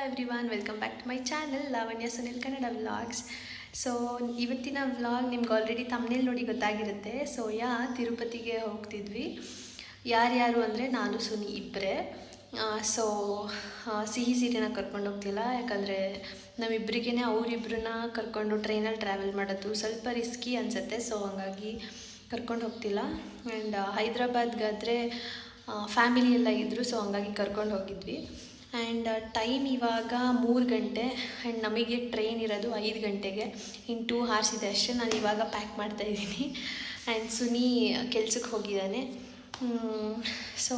Everyone, welcome back to my channel Lavanya Sunil Kannada vlogs. So ಇವತ್ತಿನ vlog ನಿಮ್ಗೆ already ತಮ್ಮನೇಲಿ ನೋಡಿ ಗೊತ್ತಾಗಿರುತ್ತೆ. ಸೊ ತಿರುಪತಿಗೆ ಹೋಗ್ತಿದ್ವಿ. ಯಾರ್ಯಾರು ಅಂದರೆ ನಾನು ಸುನಿ ಇಬ್ಬರೇ. ಸೊ ಸಿಹಿ ಸೀರೆನ ಕರ್ಕೊಂಡು ಹೋಗ್ತಿಲ್ಲ, ಯಾಕಂದರೆ ನಮ್ಮಿಬ್ಬರಿಗೇ ಅವರಿಬ್ಬರನ್ನ ಕರ್ಕೊಂಡು ಟ್ರೈನಲ್ಲಿ ಟ್ರಾವೆಲ್ ಮಾಡೋದು ಸ್ವಲ್ಪ ರಿಸ್ಕಿ ಅನಿಸುತ್ತೆ. ಸೊ ಹಂಗಾಗಿ ಕರ್ಕೊಂಡು ಹೋಗ್ತಿಲ್ಲ. ಆ್ಯಂಡ್ ಹೈದ್ರಾಬಾದ್ಗಾದರೆ ಫ್ಯಾಮಿಲಿ ಎಲ್ಲ ಇದ್ದರು, ಸೊ ಹಂಗಾಗಿ ಕರ್ಕೊಂಡು ಹೋಗಿದ್ವಿ. ಆ್ಯಂಡ್ ಟೈಮ್ ಇವಾಗ 3 ಗಂಟೆ ಆ್ಯಂಡ್ ನಮಗೆ ಟ್ರೈನ್ ಇರೋದು 5 ಗಂಟೆಗೆ. ಇನ್ನು 2 hours ಇದೆ ಅಷ್ಟೇ. ನಾನು ಇವಾಗ ಪ್ಯಾಕ್ ಮಾಡ್ತಾಯಿದ್ದೀನಿ. ಆ್ಯಂಡ್ ಸುನಿ ಕೆಲ್ಸಕ್ಕೆ ಹೋಗಿದ್ದಾನೆ. ಸೊ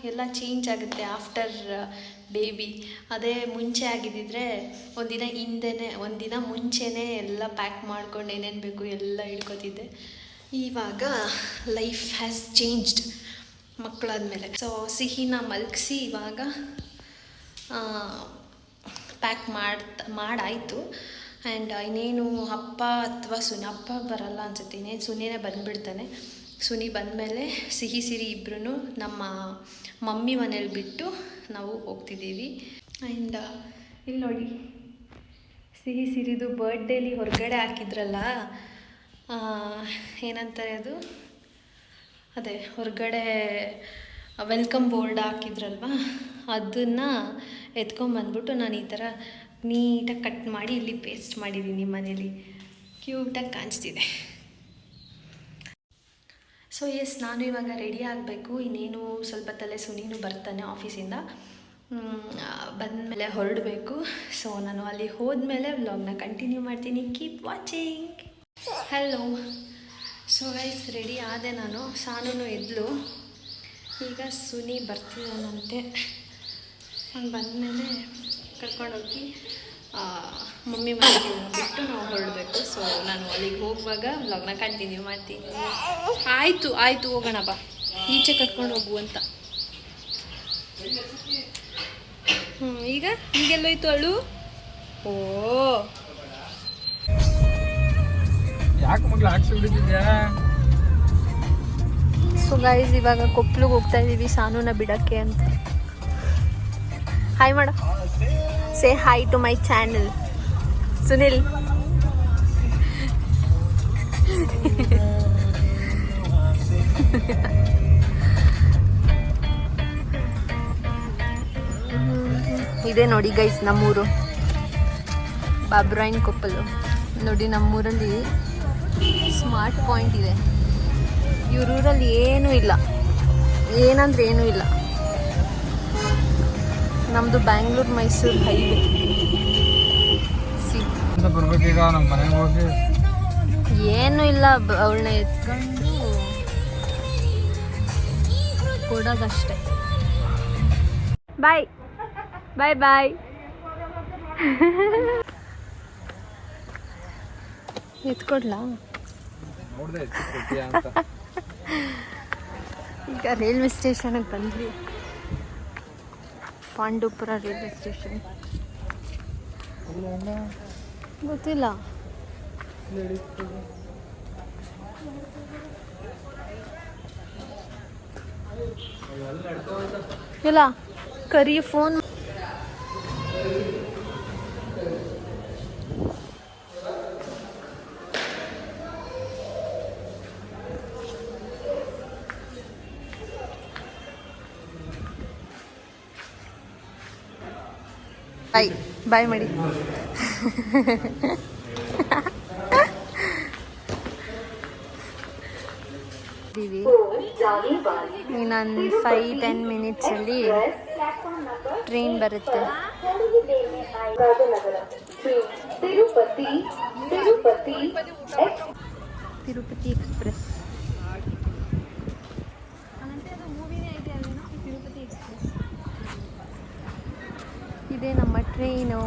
ಎಲ್ಲ ಚೇಂಜ್ ಆಗುತ್ತೆ ಆಫ್ಟರ್ ಬೇಬಿ. ಅದೇ ಮುಂಚೆ ಆಗಿದ್ದಿದ್ರೆ ಒಂದಿನ ಮುಂಚೆನೇ ಎಲ್ಲ ಪ್ಯಾಕ್ ಮಾಡ್ಕೊಂಡು ಏನೇನು ಬೇಕು ಎಲ್ಲ ಹಿಡ್ಕೊತಿದ್ದೆ. ಇವಾಗ ಲೈಫ್ ಹ್ಯಾಸ್ ಚೇಂಜ್ಡ್ ಮಕ್ಕಳಾದಮೇಲೆ. ಸೊ ಸಿಹಿನ ಮಲಗಿಸಿ ಇವಾಗ ಪ್ಯಾಕ್ ಮಾಡಾಯಿತು. ಆ್ಯಂಡ್ ಇನ್ನೇನು ಅಪ್ಪ ಅಥವಾ ಅಪ್ಪ ಬರಲ್ಲ ಅನ್ಸುತ್ತೆ, ಇನ್ನೇನು ಸುನಿನೇ ಬಂದುಬಿಡ್ತಾನೆ. ಸುನಿ ಬಂದಮೇಲೆ ಸಿಹಿ ಸಿರಿ ಇಬ್ಬರೂ ನಮ್ಮ ಮಮ್ಮಿ ಮನೇಲಿ ಬಿಟ್ಟು ನಾವು ಹೋಗ್ತಿದ್ದೀವಿ. ಆ್ಯಂಡ್ ಇಲ್ಲಿ ನೋಡಿ, ಸಿಹಿ ಸಿರಿದು ಬರ್ಡೇಲಿ ಹೊರಗಡೆ ಹಾಕಿದ್ರಲ್ಲ, ಏನಂತಾರೆ ಅದು, ಅದೇ ಹೊರಗಡೆ ವೆಲ್ಕಮ್ ಬೋರ್ಡ್ ಹಾಕಿದ್ರಲ್ವ, ಅದನ್ನು ಎತ್ಕೊಂಬಂದ್ಬಿಟ್ಟು ನಾನು ಈ ಥರ ನೀಟಾಗಿ ಕಟ್ ಮಾಡಿ ಇಲ್ಲಿ ಪೇಸ್ಟ್ ಮಾಡಿದ್ದೀನಿ ಮನೇಲಿ. ಕ್ಯೂಟಾಗಿ ಕಾಣಿಸ್ತಿದೆ. ಸೊ ನಾನು ಇವಾಗ ರೆಡಿ ಆಗಬೇಕು. ಇನ್ನೇನು ಸ್ವಲ್ಪ ತಲೆ ಸುನಿನೂ ಬರ್ತಾನೆ ಆಫೀಸಿಂದ, ಬಂದಮೇಲೆ ಹೊರಡಬೇಕು. ಸೊ ನಾನು ಅಲ್ಲಿ ಹೋದ್ಮೇಲೆ ವ್ಲಾಗ್ನ ಕಂಟಿನ್ಯೂ ಮಾಡ್ತೀನಿ. Keep watching. Hello. So guys, ready ಆದೆ ನಾನು. ಸಾನೂ ಎದ್ಲು. ಈಗ ಸುನಿ ಬರ್ತಿದ್ದಾನಂತೆ. ಅವ್ನು ಬಂದಮೇಲೆ ಕರ್ಕೊಂಡೋಗಿ ಮಮ್ಮಿ ಮನೆಗೆ ಬಿಟ್ಟು ನಾವು ಹೊರಡಬೇಕು. ಸೊ ನಾನು ಅಲ್ಲಿಗೆ ಹೋಗುವಾಗ ವ್ಲಾಗ್ನ ಕಂಟಿನ್ಯೂ ಮಾಡ್ತೀನಿ. ಆಯಿತು ಹೋಗೋಣ ಬಾ, ಈಚೆ ಕರ್ಕೊಂಡು ಹೋಗು ಅಂತ. ಈಗೆಲ್ಲೋಯ್ತು ಅಳು. ಓ ಯಾಕೆ ಮಗಳು ಹಾಕ್ಸಿಬಿಟ್ಟಿದ್ಯಾ? ಸೊ ಗೈಸ್, ಇವಾಗ ಕೊಪ್ಪಳಿಗೆ ಹೋಗ್ತಾ ಇದ್ದೀವಿ ಸಾನುನ ಬಿಡೋಕ್ಕೆ ಅಂತ. ಹಾಯ್ ಮಾಡು. Say hi to my channel Sunil. ಇದೇ ನೋಡಿ ಗೈಸ್ ನಮ್ಮೂರು, ಬಾಬ್ರಾಯನ್ ಕೊಪ್ಪಲು. ನೋಡಿ, ನಮ್ಮೂರಲ್ಲಿ ಸ್ಮಾರ್ಟ್ ಪಾಯಿಂಟ್ ಇದೆ. ಇವರೂರಲ್ಲಿ ಏನೂ ಇಲ್ಲ, ಏನಂದ್ರೆ ಏನೂ ಇಲ್ಲ. ನಮ್ಮದು ಬ್ಯಾಂಗ್ಳೂರು ಮೈಸೂರು ಹೈವೇ. ಬರ್ಬೇಕೀಗ ನಮ್ಮ ಮನೆಗೆ ಹೋಗಿ. ಏನೂ ಇಲ್ಲ, ಅವಳನ್ನ ಎತ್ಕೊಂಡು ಕೊಡೋದಷ್ಟೆ. ಬಾಯ್ ಬಾಯ್ ಬಾಯ್. ಎತ್ಕೊಡ್ಲಾ? ಈಗ ರೈಲ್ವೆ ಸ್ಟೇಷನ್ಗೆ ಬಂದ್ವಿ. Pandavapura railway station. ಗೊತ್ತಿಲ್ಲ. ಇಲ್ಲ ಕರಿ ಫೋನ್. ಬಾಯ್ ಮಾಡಿ. ಇನ್ನೊಂದು 5-10 ಮಿನಿಟ್ಸಲ್ಲಿ ಟ್ರೈನ್ ಬರುತ್ತೆ. ತಿರುಪತಿ ಎಕ್ಸ್ಪ್ರೆಸ್. ಇದೇ ನಮ್ಮ ಟ್ರೈನು.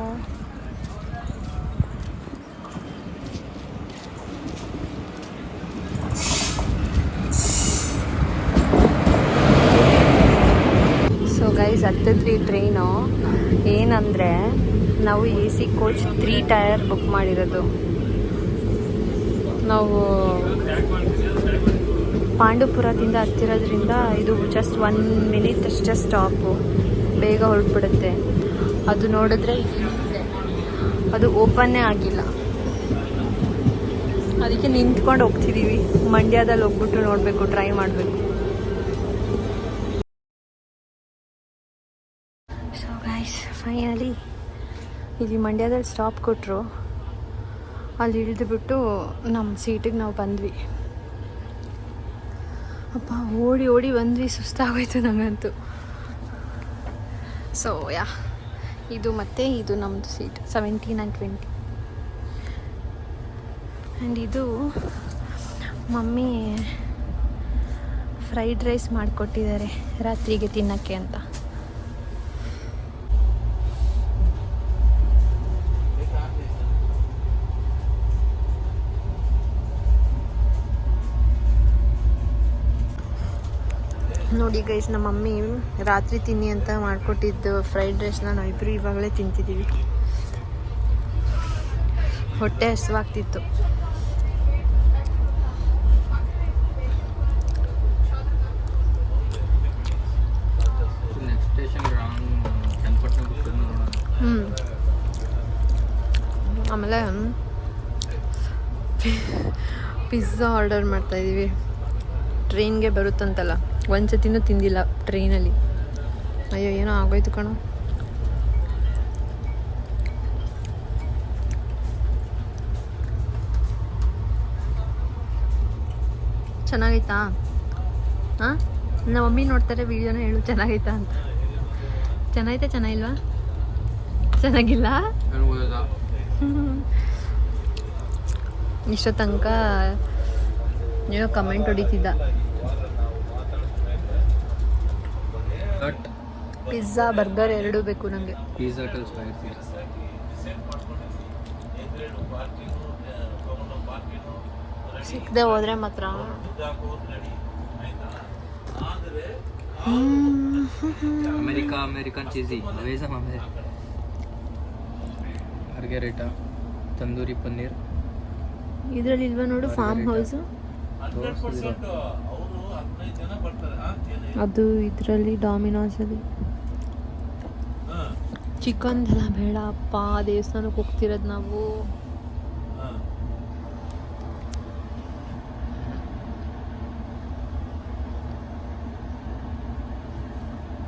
ಸೊ ಗೈಸ್, ಹತ್ತಿದ್ವಿ ಟ್ರೈನು. ಏನಂದರೆ ನಾವು AC ಕೋಚ್ 3 ಟೈರ್ ಬುಕ್ ಮಾಡಿರೋದು. ನಾವು ಪಾಂಡವಪುರದಿಂದ ಹತ್ತಿರೋದ್ರಿಂದ ಇದು ಜಸ್ಟ್ 1 ಮಿನಿಟ್ ಅಷ್ಟೇ ಸ್ಟಾಪು. ಬೇಗ ಹೊರಟ್ಬಿಡುತ್ತೆ. ಅದು ನೋಡಿದ್ರೆ ಇದೆ, ಅದು ಓಪನ್ನೇ ಆಗಿಲ್ಲ. ಅದಕ್ಕೆ ನಿಂತ್ಕೊಂಡು ಹೋಗ್ತಿದ್ದೀವಿ. ಮಂಡ್ಯದಲ್ಲಿ ಹೋಗ್ಬಿಟ್ಟು ನೋಡಬೇಕು, ಟ್ರೈ ಮಾಡಬೇಕು. ಸೊ ಗೈಸ್, ಫೈನಲಿ ಇಲ್ಲಿ ಮಂಡ್ಯದಲ್ಲಿ ಸ್ಟಾಪ್ ಕೊಟ್ಟರು. ಅಲ್ಲಿ ಇಳಿದುಬಿಟ್ಟು ನಮ್ಮ ಸೀಟಿಗೆ ನಾವು ಬಂದ್ವಿ. ಅಪ್ಪ ಓಡಿ ಓಡಿ ಬಂದ್ವಿ, ಸುಸ್ತಾಗೋಯ್ತು ನಮಗಂತೂ. ಸೊ ಯಾ, ಇದು ಮತ್ತು ಇದು ನಮ್ಮದು ಸೀಟ್ 17 and 20. ಆ್ಯಂಡ್ ಇದು ಮಮ್ಮಿ ಫ್ರೈಡ್ ರೈಸ್ ಮಾಡಿಕೊಟ್ಟಿದ್ದಾರೆ ರಾತ್ರಿಗೆ ತಿನ್ನೋಕ್ಕೆ ಅಂತ. ನೋಡಿ ಗೈಸ್, ನಮ್ಮ ಮಮ್ಮಿ ರಾತ್ರಿ ತಿನ್ನಿ ಅಂತ ಮಾಡಿಕೊಟ್ಟಿದ್ದು ಫ್ರೈಡ್ ರೈಸ್ನ ನಾವಿಬ್ಬರು ಇವಾಗಲೇ ತಿಂತಿದ್ದೀವಿ. ಹೊಟ್ಟೆ ಹಸಿವಾಗ್ತಿತ್ತು. ಆಮೇಲೆ ಪಿಜ್ಜಾ ಆರ್ಡರ್ ಮಾಡ್ತಾಯಿದ್ದೀವಿ. ಟ್ರೈನ್ಗೆ ಬರುತ್ತಂತಲ್ಲ, ಒಂದು ಸತಿನೂ ತಿಂದಿಲ್ಲ ಟ್ರೈನಲ್ಲಿ. ಅಯ್ಯೋ, ಏನೋ ಆಗೋಯ್ತು ಕಣೋ. ಚೆನ್ನಾಗೈತಾ? ಹಾಂ, ನಮ್ಮ ಮಮ್ಮಿ ನೋಡ್ತಾರೆ ವಿಡಿಯೋನ, ಹೇಳು ಚೆನ್ನಾಗೈತಾ ಅಂತ. ಚೆನ್ನಾಗೈತೆ, ಚೆನ್ನಾಗಿಲ್ವಾ? ಚೆನ್ನಾಗಿಲ್ಲ. ಇಷ್ಟೋ ತನಕ ಏನೋ ಕಮೆಂಟ್ ಹೊಡಿತಿದ್ದ, ಪಿಜ್ಜಾ ಬರ್ಗರ್ ಎರಡೂ ಬೇಕು ನನಗೆ. ಸಿಕ್ಕದೆ ಹೋದ್ರೆ ಮಾತ್ರ. American cheesy margherita, tandoori paneer. ಇದರಲ್ಲಿ ಇಲ್ವಾ ನೋಡು, ಫಾರ್ಮ್ ಹೌಸು. ಅದು ಇದರಲ್ಲಿ ಡಾಮಿನೋಸಲ್ಲಿ. ಚಿಕನ್ದೆಲ್ಲ ಬೇಡ ಅಪ್ಪ, ದೇವಸ್ಥಾನಕ್ಕೆ ಹೋಗ್ತಿರೋದು ನಾವು.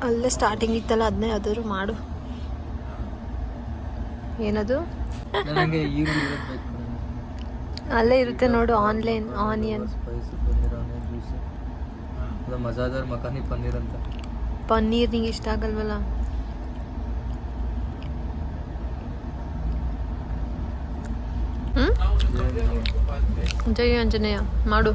ಅಲ್ಲೇ ಸ್ಟಾರ್ಟಿಂಗ್ ಇತ್ತಲ್ಲ, ಅದನ್ನೇ ಯಾವ್ದಾದ್ರು ಮಾಡು. ಏನದು? ಅಲ್ಲೇ ಇರುತ್ತೆ ನೋಡು, ಆನ್ಲೈನ್ ಆನಿಯನ್ ಮಜಾದಾರ್ ಮಖಾನಿ ಪನ್ನೀರ್ ಅಂತ. ಪನ್ನೀರ್ ನಿಂಗೆ ಇಷ್ಟ ಆಗಲ್ವಲ್ಲ? ಜೈ ಆಂಜನೇಯ ಮಾಡು.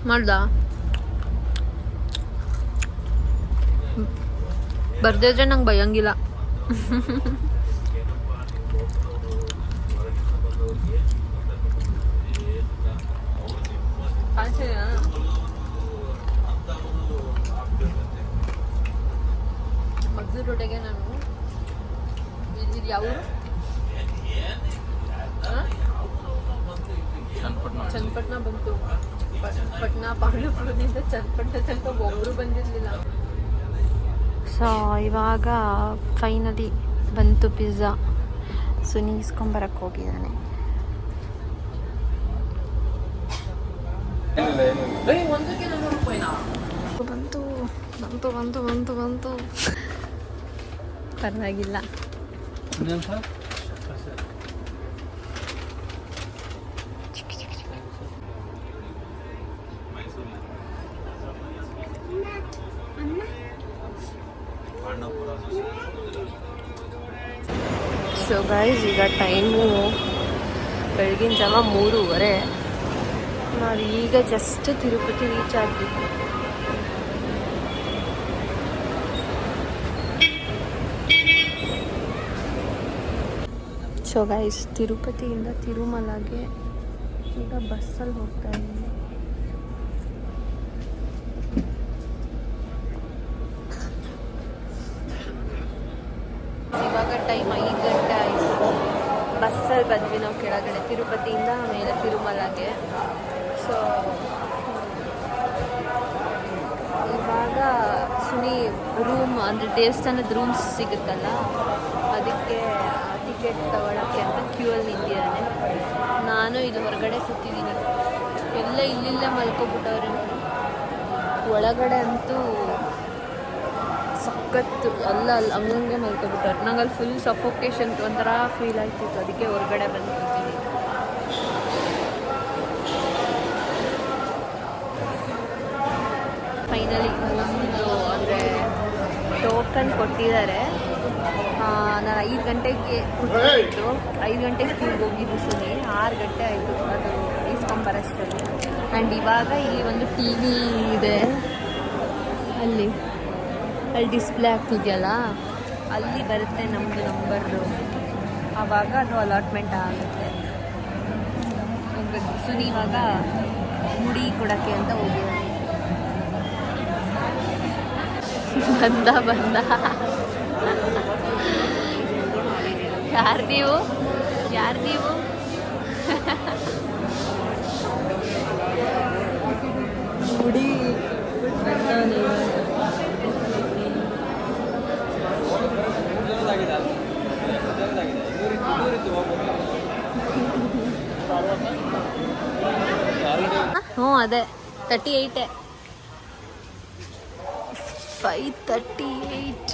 ಮಾಡ್ದಾ? ಬರ್ದೇ ಇದ್ರೆ ನಂಗೆ ಭಯಂಗಿಲ್ಲ. ಮಗ್ದೂರು ರೋಡೆಗೆ ನಾನು ಇದು ಯಾವ ಚನ್ನಪಟ್ಟಣ ಬಂತು. ಪಟ್ನಾ ಪಾಂಡವಪುರದಿಂದ ಚನ್ನಪಟ್ಟಣ ತನಕ ಒಬ್ಬರು ಬಂದಿರಲಿಲ್ಲ. ಸೊ ಇವಾಗ ಫೈನಲಿ ಬಂತು ಪಿಜ್ಜಾ. ಸುನಿ ಇಸ್ಕೊಂಬರಕ್ಕೆ ಹೋಗಿದ್ದಾನೆ. ಬಂತು ಬಂತು ಬಂತು ಬಂತು ಬಂತು ಪರವಾಗಿಲ್ಲ. ಸೊ ಗೈಸ್, ಈಗ ಟೈಮು ಬೆಳಗಿನ ಜಾವ 3:30. ನಾವು ಈಗ ಜಸ್ಟ್ ತಿರುಪತಿ ರೀಚ್ ಆದ್ವಿ. ಸೊ ಗೈಸ್, ತಿರುಪತಿಯಿಂದ ತಿರುಮಲಗೆ ಈಗ ಬಸ್ಸಲ್ಲಿ ಹೋಗ್ತಾ ಇದ್ದೀವಿ. ಇವಾಗ ಟೈಮ್ 5 ಗಂಟೆ ಆಯಿತು. ಬಸ್ಸಲ್ಲಿ ಬಂದ್ವಿ ನಾವು ಕೆಳಗಡೆ ತಿರುಪತಿಯಿಂದ ಮೇಲೆ ತಿರುಮಲಗೆ. ಸೊ ಇವಾಗ ಸುನಿ ರೂಮ್ ಅಂದರೆ ದೇವಸ್ಥಾನದ ರೂಮ್ಸ್ ಸಿಗುತ್ತಲ್ಲ ಅದಕ್ಕೆ ಟಿಕೆಟ್ ತಗೊಳ್ಳೋಕ್ಕೆ ಅಂತ ಕ್ಯೂ ಅಲ್ಲಿ ನಿಂತಿದ್ದಾನೆ. ನಾನು ಇಲ್ಲಿ ಹೊರಗಡೆ ಕೂತಿದ್ದೀನಿ. ಎಲ್ಲ ಇಲ್ಲಿಲ್ಲೇ ಮಲ್ಕೊಬಿಟ್ಟವ್ರೆ ನೋಡಿ. ಒಳಗಡೆ ಅಂತೂ ಸಖತ್ತು ಅಲ್ಲ ಹಂಗಂಗೆ ಮಲ್ಕೊಬಿಟ್ಟವ್ರೆ. ನಂಗೆ ಅಲ್ಲಿ ಫುಲ್ ಸಫೋಕೇಶನ್ ಒಂಥರ ಫೀಲ್ ಆಗ್ತಿತ್ತು, ಅದಕ್ಕೆ ಹೊರಗಡೆ ಬಂದು ಕೂತೀನಿ. ಫೈನಲಿ ಒಂದು ಅಂದರೆ ಟೋಕನ್ ಕೊಟ್ಟಿದ್ದಾರೆ. ನಾನು 5 ಗಂಟೆಗೆ ಕೂತ್ಕೊಂಡಿದ್ದು, 5 ಗಂಟೆಗೆ ಕ್ಯೂಗೆ ಹೋಗಿದ್ದು ಸುನಿ 6 ಗಂಟೆ ಆಯಿತು ಅದು ಇಸ್ಕೊಂಬರಷ್ಟರಲ್ಲಿ. ಆ್ಯಂಡ್ ಇವಾಗ ಇಲ್ಲಿ ಒಂದು ಟಿ ವಿ ಇದೆ, ಅಲ್ಲಿ ಡಿಸ್ಪ್ಲೇ ಆಗ್ತಿದೆಯಲ್ಲ ಅಲ್ಲಿ ಬರುತ್ತೆ ನಮ್ಮದು ನಂಬರ್ದು. ಆವಾಗ ಅದು ಅಲಾಟ್ಮೆಂಟ್ ಆಗುತ್ತೆ. ಸುನಿ ಇವಾಗ ಮುಡಿ ಕೊಡೋಕ್ಕೆ ಅಂತ ಹೋಗಿದ್ದಾನೆ. ಬಂದ ಯಾರು ನೀವು ಮುಡಿ ಹ್ಞೂ ಅದೇ 38 538.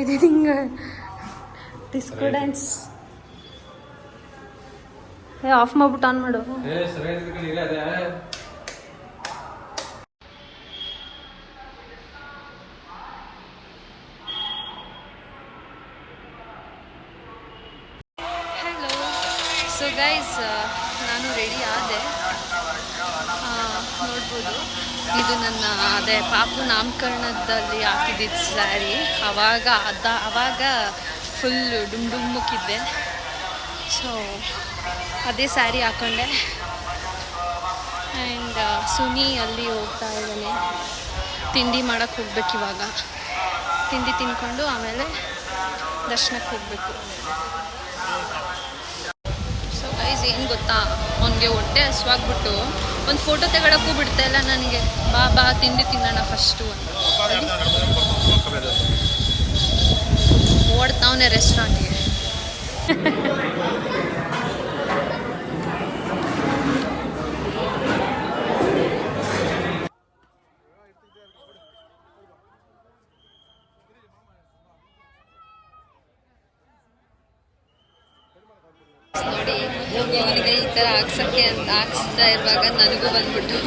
ಇದು ಹಿಂಗೆ ಡಿಸ್ಕೋ ಡ್ಯಾನ್ಸ್ ಆಫ್ ಮಾಡ್ಬಿಟ್ಟು ಆನ್ ಮಾಡು. ಹಲೋ. ಸೊ ಗೈಸ್, ನಾನು ರೆಡಿ ಆದೆ. ನೋಡ್ಬೋದು ಇದು ನನ್ನ ಅದೇ ಪಾಪು ನಾಮಕರಣದಲ್ಲಿ ಹಾಕಿದ್ದಿದ್ದು ಸ್ಯಾರಿ. ಅವಾಗ ಫುಲ್ ಡುಮ್ಡುಮ್ಮಕ್ಕಿದ್ದೆ. ಸೊ ಅದೇ ಸ್ಯಾರಿ ಹಾಕ್ಕೊಂಡೆ. ಆ್ಯಂಡ್ ಸುನಿ ಅಲ್ಲಿ ಹೋಗ್ತಾ ಇದ್ದಾನೆ. ತಿಂಡಿ ಮಾಡೋಕ್ಕೆ ಹೋಗ್ಬೇಕು ಇವಾಗ. ತಿಂಡಿ ತಿನ್ಕೊಂಡು ಆಮೇಲೆ ದರ್ಶನಕ್ಕೆ ಹೋಗಬೇಕು. ಸೊ ಗೈಸ್ ಏನು ಗೊತ್ತಾ, ಅವನಿಗೆ ಹೊಟ್ಟೆ ಹಸುವಾಗ್ಬಿಟ್ಟು ಒಂದು ಫೋಟೋ ತೆಗೊಳಕ್ಕೂ ಬಿಡ್ತಾ ಇಲ್ಲ ನನಗೆ. ಬಾ ತಿಂಡಿ ತಿನ್ನೋಣ ಫಸ್ಟು ಅಂತ ಓಡ್ತಾವನೆ ರೆಸ್ಟೋರೆಂಟ್ಗೆ. ನೋಡಿ ಇವನಿಗೆ ಈ ಥರ ಹಾಕ್ಸೋಕ್ಕೆ ಅಂತ ಹಾಕ್ಸ್ತಾ ಇರುವಾಗ ನನಗೂ ಬಂದ್ಬಿಟ್ಟು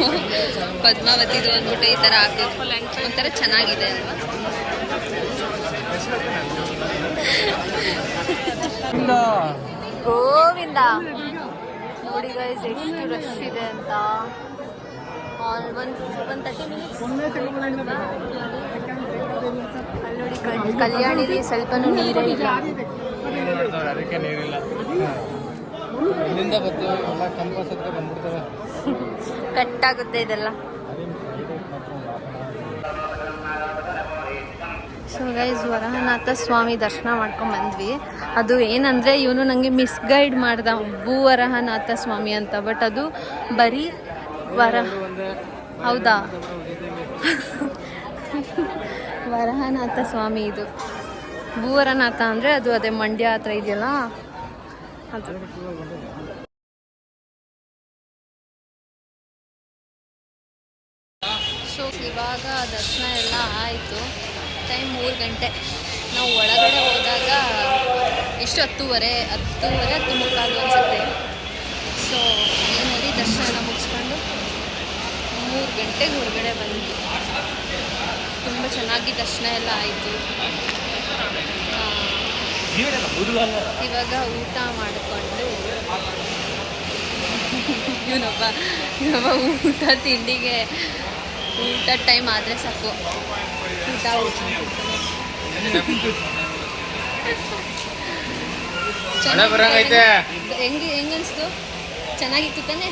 ಪದ್ಮಾವತಿದು ಅಂದ್ಬಿಟ್ಟು ಈ ಥರ ಹಾಕಿದ್ರು. ಒಂಥರ ಚೆನ್ನಾಗಿದೆ ಅಲ್ವಾ? ಗೋವಿಂದ ನೋಡಿ ಗೈಸ್ ಎಷ್ಟು ರಶ್ ಇದೆ ಅಂತ. ಒಂದು 30 ಮಿನಿಟ್ಸ್ ಅಲ್ಲಿ ನೋಡಿ ಕಲ್ಯಾಣಿಲಿ ಸ್ವಲ್ಪನೂ ನೀರೇ ಇಲ್ಲ. ಅದಕ್ಕೆ ನೀರಿಲ್ಲ. ಇಲ್ಲಿಂದ ಬರ್ತೀವಿ ಎಲ್ಲ ಕಂಪಸ್ ಹತ್ರ ಬಂದ್ಬಿಡ್ತವೆ. ಕಟ್ಟಾಗುತ್ತೆ ಇದೆಲ್ಲ. ಸೊ ಗೈಸ್, ವರಹನಾಥ ಸ್ವಾಮಿ ದರ್ಶನ ಮಾಡ್ಕೊಂಡು ಬಂದ್ವಿ. ಅದು ಏನಂದರೆ ಇವನು ನನಗೆ ಮಿಸ್ಗೈಡ್ ಮಾಡ್ದ ಭೂವರಹನಾಥ ಸ್ವಾಮಿ ಅಂತ. ಬಟ್ ಅದು ಬರೀ ಹೌದಾ ವರಹನಾಥ ಸ್ವಾಮಿ ಇದು. ಭೂವರನಾಥ ಅಂದರೆ ಅದು ಅದೇ ಮಂಡ್ಯ ಹತ್ರ ಇದೆಯಲ್ಲ ಅದು. ಸೊ ಇವಾಗ ದರ್ಶನ ಎಲ್ಲ ಆಯಿತು. ಟೈಮ್ 3 ಗಂಟೆ. ನಾವು ಒಳಗಡೆ ಹೋದಾಗ ಎಷ್ಟು 10:30 10:45 ಅನಿಸುತ್ತೆ. ಸೊ ಏನಲ್ಲಿ ದರ್ಶನ ಎಲ್ಲ ಮುಗಿಸ್ಕೊಂಡು 3 ಗಂಟೆಗೆ ಹೊರಗಡೆ ಬಂದ್ವಿ. ತುಂಬ ಚೆನ್ನಾಗಿ ದರ್ಶನ ಎಲ್ಲ ಆಯಿತು. ಇವಾಗ ಊಟ ಮಾಡಿಕೊಂಡು ಇವನೊಬ್ಬ ಊಟ ತಿಂಡಿಗೆ ಊಟ ಟೈಮ್ ಆದರೆ ಸಾಕು ಊಟ ಮಳೆ ಬರಂಗೈತೆ. ಹೆಂಗನ್ಸ್ತು? ಚೆನ್ನಾಗಿತ್ತು ತಾನೆ?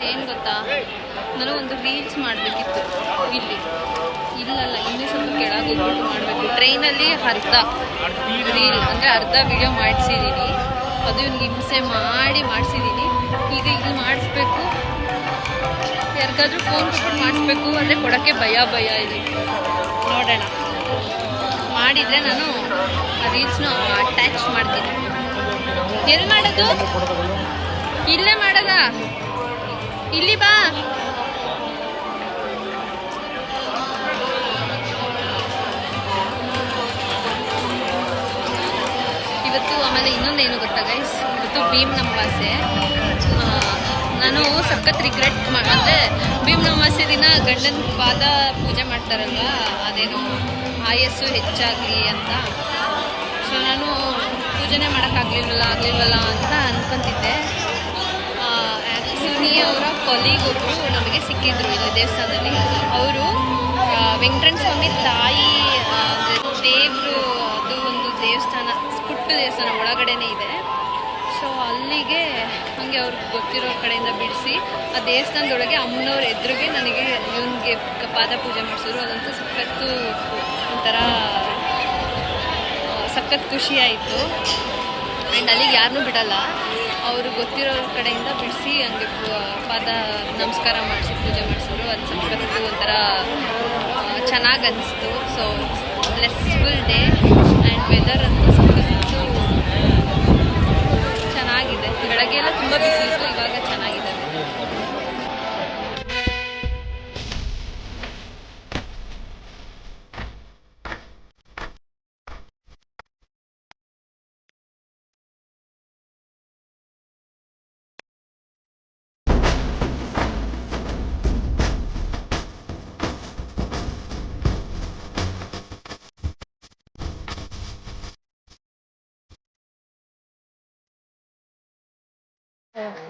ಏನು ಗೊತ್ತಾ, ನಾನು ಒಂದು ರೀಲ್ಸ್ ಮಾಡಬೇಕಿತ್ತು ಇಲ್ಲಲ್ಲ ಇನ್ನೂ ಸ್ವಲ್ಪ ಕೆಳಗೆ ಹೋಗ್ಬಿಟ್ಟು ಮಾಡಬೇಕು. ಟ್ರೈನಲ್ಲಿ ಅರ್ಧ ರೀಲ್ ಅಂದರೆ ಅರ್ಧ ವಿಡಿಯೋ ಮಾಡಿಸಿದ್ದೀನಿ, ಅದು ಇವ್ನಿಗೆ ಹಿಂಸೆ ಮಾಡಿ ಮಾಡಿಸಿದ್ದೀನಿ. ಈಗ ಇಲ್ಲಿ ಮಾಡಿಸ್ಬೇಕು, ಯಾರಿಗಾದ್ರೂ ಫೋನ್ ಕೊಟ್ಬಿಟ್ಟು ಮಾಡಿಸ್ಬೇಕು ಅಂದರೆ ಕೊಡೋಕ್ಕೆ ಭಯ ಇಲ್ಲಿ. ನೋಡೋಣ, ಮಾಡಿದರೆ ನಾನು ಆ ರೀಲ್ಸ್ನ ಅಟ್ಯಾಚ್ ಮಾಡ್ತೀನಿ. ಎಲ್ಲಿ ಮಾಡೋದು? ಇಲ್ಲೇ ಮಾಡೋದ? ಇಲ್ಲಿ ಬಾ. ಇವತ್ತು ಆಮೇಲೆ ಇನ್ನೊಂದೇನು ಗೊತ್ತಾ ಗೈಸ್, ಇವತ್ತು ಭೀಮ್ ಅಮಾವಾಸ್ಯೆ. ನಾನು ಸಖತ್ ರಿಗ್ರೆಟ್ ಅಂದರೆ ಭೀಮ್ ಅಮಾವಾಸ್ಯೆ ದಿನ ಗಂಡನ ಪಾದ ಪೂಜೆ ಮಾಡ್ತಾರಲ್ವ, ಅದೇನೋ ಆಯಸ್ಸು ಹೆಚ್ಚಾಗಲಿ ಅಂತ. ಸೊ ನಾನು ಪೂಜೆನೇ ಮಾಡೋಕ್ಕಾಗಲಿಲ್ವಲ್ಲ ಅಂತ ಅಂದ್ಕೊತಿದ್ದೆ. ಸುನಿ ಅವರ ಕೊಲೀಗೊಬ್ಬರು ನಮಗೆ ಸಿಕ್ಕಿದ್ರು ಇಲ್ಲಿ ದೇವಸ್ಥಾನದಲ್ಲಿ. ಅವರು ವೆಂಕಟರಮಣ ಸ್ವಾಮಿ ತಾಯಿ ದೇವರು, ಅದು ಒಂದು ದೇವಸ್ಥಾನ, ಪುಟ್ಟ ದೇವಸ್ಥಾನ ಒಳಗಡೆನೇ ಇದೆ. ಸೊ ಅಲ್ಲಿಗೆ ಹಾಗೆ ಅವ್ರಿಗೆ ಗೊತ್ತಿರೋ ಕಡೆಯಿಂದ ಬಿಡಿಸಿ ಆ ದೇವಸ್ಥಾನದೊಳಗೆ ಅಮ್ಮನವ್ರ ಎದುರಿಗೆ ನನಗೆ ಇವನಿಗೆ ಪಾದ ಪೂಜೆ ಮಾಡಿಸಿದ್ರು. ಅದಂತೂ ಸಖತ್ ಖುಷಿ ಆಯಿತು. ಆ್ಯಂಡ್ ಅಲ್ಲಿಗೆ ಯಾರನ್ನೂ ಬಿಡಲ್ಲ, ಅವರು ಗೊತ್ತಿರೋರ ಕಡೆಯಿಂದ ಬಿಡಿಸಿ ಹಂಗೆ ಪಾದ ನಮಸ್ಕಾರ ಮಾಡಿಸಿ ಪೂಜೆ ಮಾಡಿಸಿದ್ರು. ಅದು ಸಖತ್ತು ಒಂಥರ ಚೆನ್ನಾಗಿ ಅನಿಸ್ತು. ಸೊ ಬ್ಲೆಸ್ಫುಲ್ ಡೇ ಆ್ಯಂಡ್ ವೆದರ್ ಅಂತೂ ಸಖತ್ತು ಚೆನ್ನಾಗಿದೆ. ಬೆಳಗ್ಗೆ ಎಲ್ಲ ತುಂಬ ಬಿಸಿಲಿತ್ತು, ಇವಾಗ ಚೆನ್ನಾಗಿದೆ.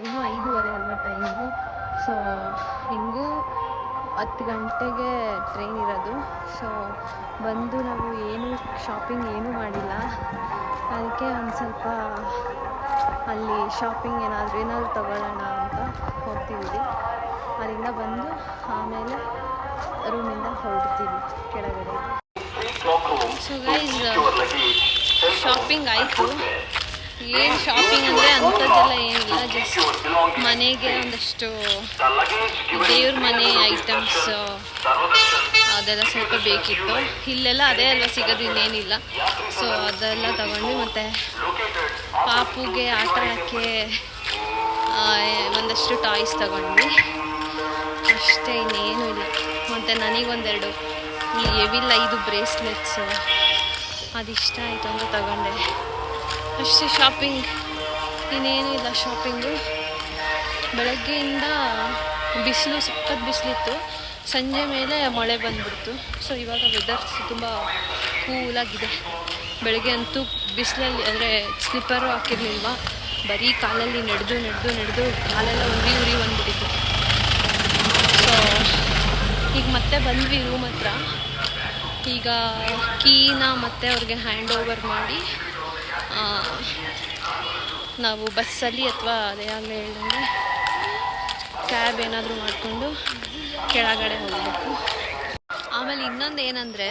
ಇನ್ನೂ 5:15 ಅಲ್ವಾ ಟೈಮು. ಸೊ ಹೆಂಗೂ 10 ಗಂಟೆಗೆ ಟ್ರೈನ್ ಇರೋದು. ಸೊ ಬಂದು ನಾವು ಶಾಪಿಂಗ್ ಏನೂ ಮಾಡಿಲ್ಲ. ಅದಕ್ಕೆ ಒಂದು ಸ್ವಲ್ಪ ಅಲ್ಲಿ ಶಾಪಿಂಗ್ ಏನಾದರೂ ತಗೊಳ್ಳೋಣ ಅಂತ ಹೋಗ್ತಿದ್ದೀವಿ. ಅಲ್ಲಿಂದ ಬಂದು ಆಮೇಲೆ ರೂಮಿಂದ ಹೊರಡ್ತೀವಿ ಕೆಳಗಡೆ. ಸೊ ಗೈಸ್, ಶಾಪಿಂಗ್ ಆಯಿತು. ಏನು ಶಾಪಿಂಗ್ ಅಂದರೆ ಅಂಥದ್ದೆಲ್ಲ ಏನಿಲ್ಲ, ಜಸ್ಟ್ ಮನೆಗೆ ಒಂದಷ್ಟು ದೇವ್ರ ಮನೆ ಐಟಮ್ಸ್ ಅದೆಲ್ಲ ಸ್ವಲ್ಪ ಬೇಕಿತ್ತು. ಇಲ್ಲೆಲ್ಲ ಅದೇ ಅಲ್ವಾ ಸಿಗೋದು, ಇನ್ನೇನಿಲ್ಲ. ಸೊ ಅದೆಲ್ಲ ತಗೊಂಡು ಮತ್ತು ಪಾಪುಗೆ ಆಟ ಆಡೋಕ್ಕೆ ಒಂದಷ್ಟು ಟಾಯ್ಸ್ ತಗೊಂಡ್ವಿ ಅಷ್ಟೇ, ಇನ್ನೇನು ಇಲ್ಲ. ಮತ್ತು ನನಗೊಂದೆರಡು ಈ ಎವಿಲ್ 5 ಬ್ರೇಸ್ಲೆಟ್ಸು ಅದಿಷ್ಟ ಆಯಿತು ಅಂತ ತಗೊಂಡೆ ಅಷ್ಟೇ. ಶಾಪಿಂಗ್ ಇನ್ನೇನು ಇಲ್ಲ. ಶಾಪಿಂಗು ಬೆಳಗ್ಗೆಯಿಂದ ಸಖತ್ ಬಿಸಿಲಿತ್ತು, ಸಂಜೆ ಮೇಲೆ ಮಳೆ ಬಂದ್ಬಿಡ್ತು. ಸೊ ಇವಾಗ ವೆದರ್ ತುಂಬ ಕೂಲಾಗಿದೆ. ಬೆಳಗ್ಗೆ ಅಂತೂ ಬಿಸಿಲಲ್ಲಿ ಅಂದರೆ ಸ್ಲಿಪ್ಪರು ಹಾಕಿರಲಿಲ್ವ, ಬರೀ ಕಾಲಲ್ಲಿ ನಡೆದು ಕಾಲೆಲ್ಲ ಉರಿ ಬಂದ್ಬಿಟ್ಟಿತ್ತು. ಸೊ ಈಗ ಮತ್ತೆ ಬಂದ್ವಿ ರೂಮ್ ಹತ್ರ. ಈಗ ಕೀನ ಮತ್ತೆ ಅವ್ರಿಗೆ ಹ್ಯಾಂಡ್ ಓವರ್ ಮಾಡಿ ನಾವು ಬಸ್ಸಲ್ಲಿ ಅಥವಾ ಅದೇ ಆಗಲೇ ಹೇಳಿದಂಗೆ ಕ್ಯಾಬ್ ಏನಾದರೂ ಮಾಡಿಕೊಂಡು ಕೆಳಗಡೆ ಹೋಗಬೇಕು. ಆಮೇಲೆ ಇನ್ನೊಂದು ಏನಂದರೆ,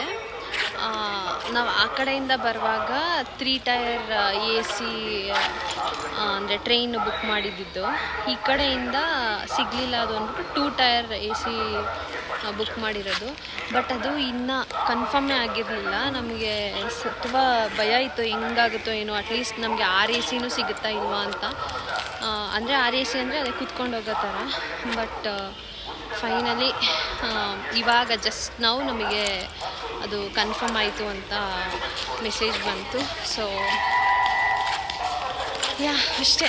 ನಾವು ಆ ಕಡೆಯಿಂದ ಬರುವಾಗ 3 ಟೈರ್ AC ಅಂದರೆ ಟ್ರೈನ್ ಬುಕ್ ಮಾಡಿದ್ದು. ಈ ಕಡೆಯಿಂದ ಸಿಗಲಿಲ್ಲ, ಅದು ಅಂದ್ಬಿಟ್ಟು 2 ಟೈರ್ AC ಬುಕ್ ಮಾಡಿರೋದು. ಬಟ್ ಅದು ಇನ್ನೂ ಕನ್ಫರ್ಮೇ ಆಗಿರಲಿಲ್ಲ. ನಮಗೆ ತುಂಬ ಭಯ ಇತ್ತು, ಹೆಂಗಾಗುತ್ತೋ ಏನೋ. ಅಟ್ಲೀಸ್ಟ್ ನಮಗೆ RACನೂ ಸಿಗುತ್ತಾ ಇಲ್ವಾ ಅಂತ. ಅಂದರೆ RAC ಅಂದರೆ ಅದೇ ಕೂತ್ಕೊಂಡು ಹೋಗೋ ಥರ. ಬಟ್ ಫೈನಲಿ ಇವಾಗ ಜಸ್ಟ್ ನಾವು ನಮಗೆ ಅದು ಕನ್ಫರ್ಮ್ ಆಯಿತು ಅಂತ ಮೆಸೇಜ್ ಬಂತು. ಸೊ ಅಷ್ಟೇ.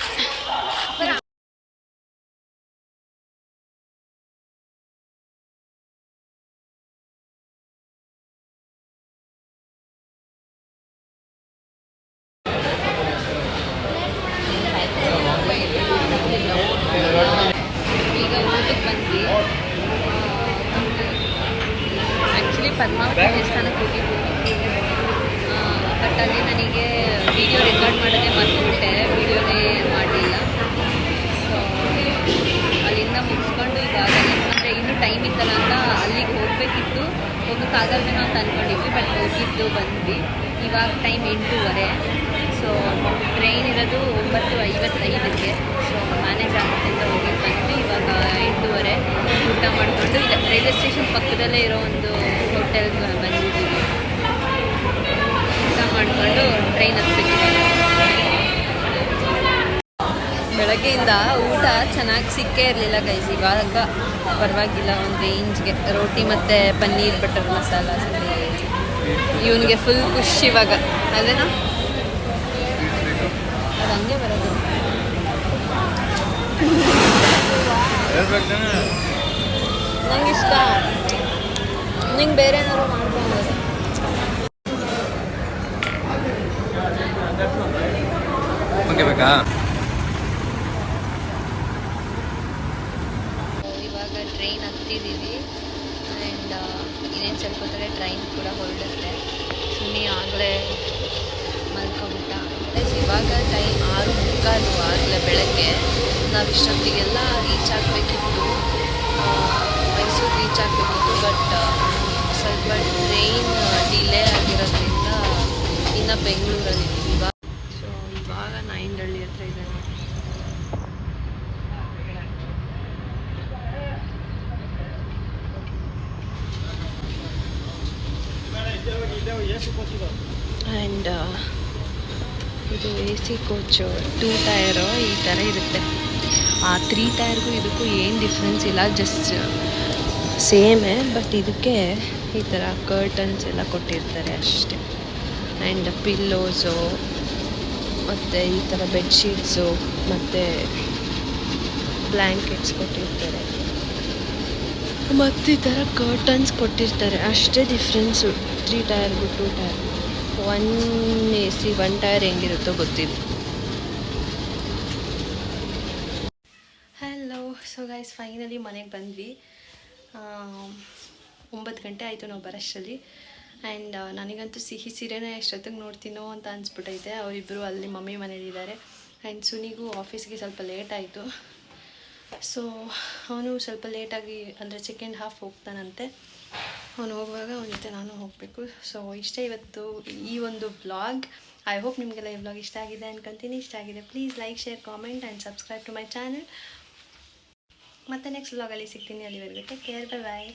ಈಗ ಊಟಕ್ಕೆ ಬಂದ್ವಿ. ಆ್ಯಕ್ಚುಲಿ ಪದ್ಮಾವತಿ ದೇವಸ್ಥಾನಕ್ಕೆ ಹೋಗಿದ್ವಿ. ನನಗೆ ವಿಡಿಯೋ ರೆಕಾರ್ಡ್ ಮಾಡೋದೇ ಮರ್ತುಬಿಟ್ಟೆ, ವಿಡಿಯೋನೇ ಮಾಡಲಿಲ್ಲ. ಸೊ ಅಲ್ಲಿಂದ ಮುಗಿಸ್ಕೊಂಡು ಇವಾಗ ಅಂದರೆ ಇನ್ನೂ ಟೈಮ್ ಇತ್ತಲ್ಲ ಅಂತ ಅಲ್ಲಿಗೆ ಹೋಗಬೇಕಿತ್ತು, ಹೋಗೋಕ್ಕಾಗಲ್ವೇನೋ ಅಂತ ಅಂದ್ಕೊಂಡಿದ್ವಿ. ಬಟ್ ಹೋಗಿದ್ದು ಬಂದ್ವಿ. ಇವಾಗ ಟೈಮ್ 8:30. ಸೊ ಟ್ರೈನ್ ಇರೋದು 9:55ಕ್ಕೆ. ಸೊ ಮ್ಯಾನೇಜ್ ಆಗುತ್ತೆ ಅಂತ ಹೋಗಿ ಬಂದ್ವಿ. ಇವಾಗ 8:30 ಊಟ ಮಾಡಿಕೊಂಡು ಇಲ್ಲ ರೈಲ್ವೆ ಸ್ಟೇಷನ್ ಪಕ್ಕದಲ್ಲೇ ಇರೋ ಒಂದು ಹೋಟೆಲ್ಗೆ ಬಂದಿದ್ದೀವಿ. ಊಟ ಮಾಡಿಕೊಂಡು ಟ್ರೈನ್ ಹತ್ಬೇಕಿದೆ. ಬೆಳಗ್ಗೆಯಿಂದ ಊಟ ಚೆನ್ನಾಗಿ ಸಿಕ್ಕೇ ಇರಲಿಲ್ಲ ಗೈಸ್. ಇವಾಗ ಪರವಾಗಿಲ್ಲ, ಒಂದು ರೇಂಜ್ಗೆ ರೋಟಿ ಮತ್ತು ಪನ್ನೀರ್ ಬಟರ್ ಮಸಾಲ ಇವನಿಗೆ ಫುಲ್ ಖುಷಿ ಇವಾಗ. ಅದೇನಾ ಅದು ಹಂಗೆ ಬರೋದು. ನಂಗೆ ಇಷ್ಟ. ನಿಂಗೆ ಬೇರೆ ಏನಾದ್ರು ಮಾಡ್ಕೊಂಡು ಬೇಕಾ? ಇವಾಗ ಟ್ರೈನ್ ಹತ್ತಿದ್ದೀವಿ. ಆ್ಯಂಡ್ ಇನ್ನೇನು ಸ್ವಲ್ಪ ಹೊತ್ತಲ್ಲೇ ಟ್ರೈನ್ ಕೂಡ ಹೊರಡುತ್ತೆ. ಸುಮ್ಮನೆ ಆಗಲೇ ಮಲ್ಕೊಂಬಿಟ್ಟ. ಇವಾಗ ಟೈಮ್ 6:45 ಆಗಲೇ ಬೆಳಗ್ಗೆ. ನಾವು ಇಷ್ಟೊತ್ತಿಗೆಲ್ಲ ರೀಚ್ ಆಗಬೇಕಿತ್ತು, ಮೈಸೂರು ರೀಚ್ ಆಗಬೇಕಿತ್ತು. ಬಟ್ ಸ್ವಲ್ಪ ಟ್ರೈನ್ ಡಿಲೇ ಆಗಿರೋದ್ರಿಂದ ಇನ್ನು ಬೆಂಗಳೂರಲ್ಲಿದ್ದೀವಿ ಇವಾಗ. ಸೊ ಇವಾಗ ನಾಯಂಡಹಳ್ಳಿ ಹತ್ರ ಇದೆ ನೋಡಿ. ಆ್ಯಂಡ್ ಇದು AC ಕೋಚು 2 ಟೈರು ಈ ಥರ ಇರುತ್ತೆ. ಆ 3 ಟೈರ್ಗೂ ಇದಕ್ಕೂ ಏನು ಡಿಫ್ರೆನ್ಸ್ ಇಲ್ಲ, ಜಸ್ಟ್ ಸೇಮೇ. ಬಟ್ ಇದಕ್ಕೆ ಈ ಥರ ಕರ್ಟನ್ಸ್ ಎಲ್ಲ ಕೊಟ್ಟಿರ್ತಾರೆ ಅಷ್ಟೇ. ಆ್ಯಂಡ್ ಪಿಲ್ಲೋಸು ಮತ್ತು ಈ ಥರ ಬೆಡ್ಶೀಟ್ಸು ಮತ್ತು ಬ್ಲ್ಯಾಂಕೆಟ್ಸ್ ಕೊಟ್ಟಿರ್ತಾರೆ. ಮತ್ತು ಈ ಥರ ಕರ್ಟನ್ಸ್ ಕೊಟ್ಟಿರ್ತಾರೆ ಅಷ್ಟೇ ಡಿಫ್ರೆನ್ಸು 3 ಟೈರ್ಗೂ 2 ಟೈರ್ಗೂ. 1 AC 1 ಟೈರ್ ಹೆಂಗಿರುತ್ತೋ ಗೊತ್ತಿಲ್ಲ. ಹಲೋ. ಸೊ ಗೈಸ್, ಫೈನಲಿ ಮನೆಗೆ ಬಂದ್ವಿ. 9 ಗಂಟೆ ಆಯಿತು ನಾವು ಬರೋಷ್ಟರಲ್ಲಿ. ಆ್ಯಂಡ್ ನನಗಂತೂ ಸಿಹಿ ಸೀರೆನೇ ಎಷ್ಟೊತ್ತಿಗೆ ನೋಡ್ತೀನೋ ಅಂತ ಅನಿಸ್ಬಿಟ್ಟೈತೆ. ಅವರಿಬ್ಬರು ಅಲ್ಲಿ ಮಮ್ಮಿ ಮನೇಲಿದ್ದಾರೆ. ಆ್ಯಂಡ್ ಸುನಿಗೂ ಆಫೀಸ್ಗೆ ಸ್ವಲ್ಪ ಲೇಟ್ ಆಯಿತು. ಸೊ ಅವನು ಸ್ವಲ್ಪ ಲೇಟಾಗಿ ಅಂದರೆ ಸೆಕೆಂಡ್ ಹಾಫ್ ಹೋಗ್ತಾನಂತೆ. ಅವನು ಹೋಗುವಾಗ ಅವನ ಜೊತೆ ನಾನು ಹೋಗಬೇಕು. ಸೊ ಇಷ್ಟೇ ಇವತ್ತು ಈ ಒಂದು ವ್ಲಾಗ್. ಐ ಹೋಪ್ ನಿಮಗೆಲ್ಲ ಈ ವ್ಲಾಗ್ ಇಷ್ಟ ಆಗಿದೆ ಅನ್ಕೊಂತೀನಿ. ಇಷ್ಟ ಆಗಿದೆ please like, share, comment and subscribe to my channel. ಮತ್ತು ನೆಕ್ಸ್ಟ್ ವ್ಲಾಗಲ್ಲಿ ಸಿಗ್ತೀನಿ. ಅಲ್ಲಿವರೆಗೆ ಟೇಕ್ ಕೇರ್, ಬೈ ಬಾಯ್.